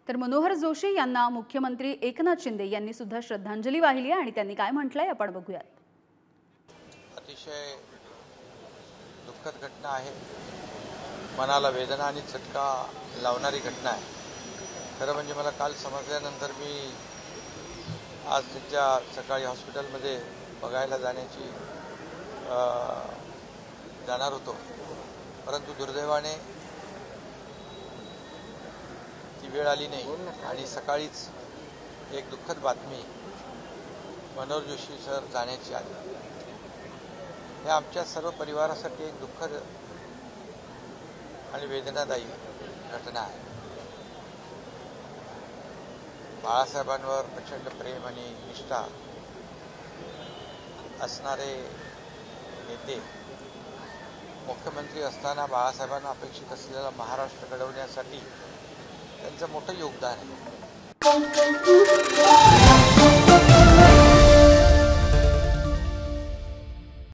तर मनोहर जोशी यांना मुख्यमंत्री एकनाथ शिंदे यांनी सुद्धा श्रद्धांजली वाहिली आहे आणि त्यांनी काय म्हटलंय आपण बघूयात। अतिशय दुःखद घटना आहे, मनाला वेदना आणि चटका लावणारी घटना आहे। खरं म्हणजे मला काल समजल्यानंतर मी आज त्यांच्या सकाळी हॉस्पिटलमध्ये बघायला जाणार होतो, परंतु दुर्दैवाने ती वेळ आली नाही आणि सकाळीच एक दुःखद बातमी मनोहर जोशी सर जाण्याची आली। हे आमच्या सर्व परिवारासाठी एक दुःखद आणि वेदनादायी घटना आहे। बाळासाहेबांवर प्रचंड प्रेम आणि निष्ठा असणारे नेते मुख्यमंत्री असताना बाळासाहेबांना अपेक्षित असलेला महाराष्ट्र घडवण्यासाठी त्यांचं मोठं योगदान आहे।